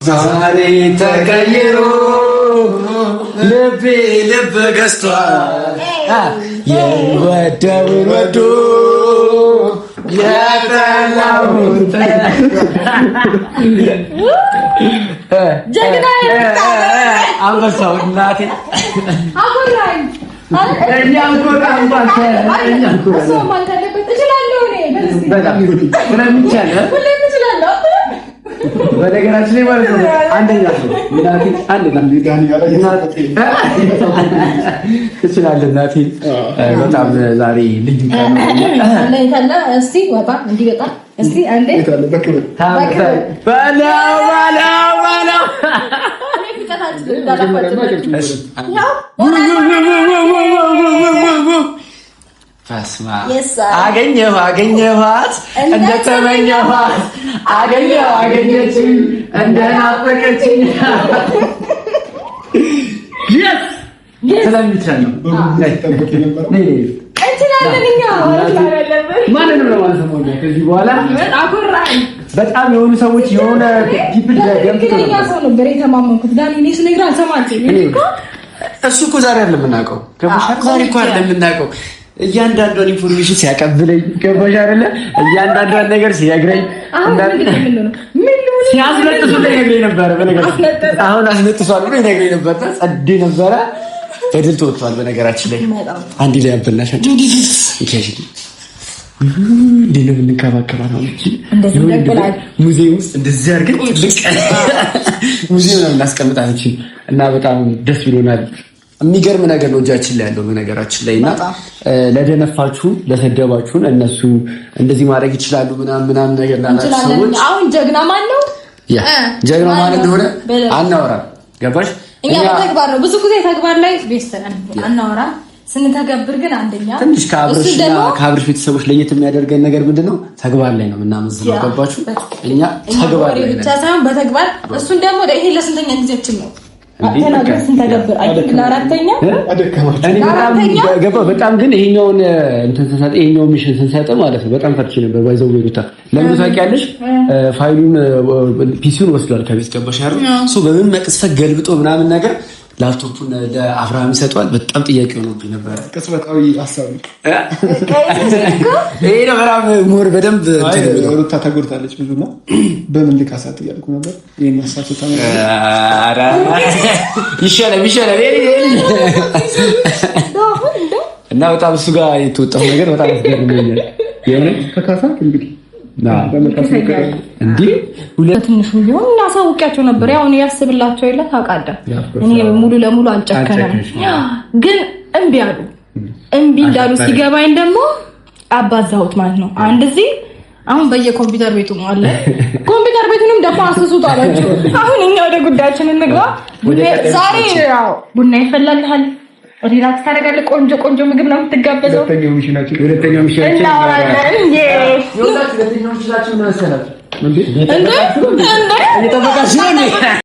ዛሬ ተቀይሮ ልቤ ልብ ገዝቷል የወደውን ወዶ የጠላውን ጀግና አንበሳው እናቴ አቆራኝ በነገራችን ላይ ማለት ነው አንደኛ ነው ትችላለህ እናቴ። በጣም ዛሬ ልዩ ቀን ነው። እስቲ ወጣ እንዲወጣ እስቲ አንዴ አገኘኋት እንደተመኘኋት አገኘችኝ እንደናፈቀችኝ በጣም የሆኑ ሰዎች የሆነ ዲፕል ሰው ነበር የተማመንኩት። እሱ እኮ ዛሬ አይደለም የምናውቀው፣ ዛሬ እኮ አይደለም የምናውቀው። እያንዳንዷን ኢንፎርሜሽን ሲያቀብለኝ ገባሽ አይደለ? እያንዳንዷን ነገር ሲነግረኝ ሲያስነጥሱልኝ ይነግረኝ ነበረ። በነገራችን አሁን አስነጥሷል ብሎ ይነግረኝ ነበር። ጸዴ ነበረ። በድል ተወጥቷል። በነገራችን ላይ አንድ ላይ አበላሻል። እንዴት ነው የምንከባከባት? ሙዚየም ውስጥ እንደዚህ አድርገን ሙዚየም ነው እናስቀምጣት እና በጣም ደስ ብሎናል። የሚገርም ነገር ነው እጃችን ላይ ያለው በነገራችን ላይ እና ለደነፋችሁ ለሰደባችሁን እነሱ እንደዚህ ማድረግ ይችላሉ ምናምን ነገር ላላችሁ ሰዎች አሁን ጀግና ማን ነው? ጀግና ማን እንደሆነ አናወራም። ገባሽ? እኛ በተግባር ነው ብዙ ጊዜ ተግባር ላይ ቤስተን አናወራም። ስንተገብር ግን አንደኛ ትንሽ ከአብርሽ ቤተሰቦች ለየት የሚያደርገን ነገር ምንድነው? ተግባር ላይ ነው የምናመዝነው። ገባችሁ? እኛ ተግባር ላይ ብቻ ሳይሆን በተግባር እሱን ደግሞ ይሄ ለስንተኛ ጊዜያችን ነው በጣም ግን ይሄኛውን ይሄኛውን ሚሽን ስንሰጥ ማለት ነው በጣም ፈርቼ ነበር። ባይዘው ወሩታ ለምን ታውቂያለሽ? ፋይሉን ፒሲውን ወስዷል ከቤት ገባሽ አይደል? ሶ በምን መቅሰፍ ገልብጦ ምናምን ነገር ላፕቶፑን ለአብርሃም ይሰጧል። በጣም ጥያቄ ሆኖብኝ ነበር። ቅጽበታዊ ሐሳብ ይሄ ነው። በጣም ሞር በደንብ ሩታ ተጎድታለች ብዙና በምን ልካሳት እያልኩ ነበር። ይሄን ሐሳብ ይሻላል እና በጣም እሱ ጋር የተወጣው ነገር በጣም ያስገርመኛል። የሆነ ተካሳት እንግዲህ እንዴ ትንሹ ቢሆን እናሳውቂያቸው ነበር። ያው እኔ ያስብላቸው የለ ታውቃለህ። እኔ ሙሉ ለሙሉ አልጨከነም፣ ግን እምቢ አሉ። እምቢ እንዳሉ ሲገባኝ ደግሞ አባዛሁት ማለት ነው። አንድ እዚህ አሁን በየኮምፒውተር ቤቱ ነው አለ። ኮምፒውተር ቤቱንም ደግሞ አስሱት አላችሁ። አሁን እኛ ወደ ጉዳያችን እንግባ። ዛሬ ያው ቡና ይፈላልሃል፣ ሪላክስ ታደርጋለህ። ቆንጆ ምግብ ነው የምትጋበዘው። ሁለተኛው ሚሽናችን እንዴ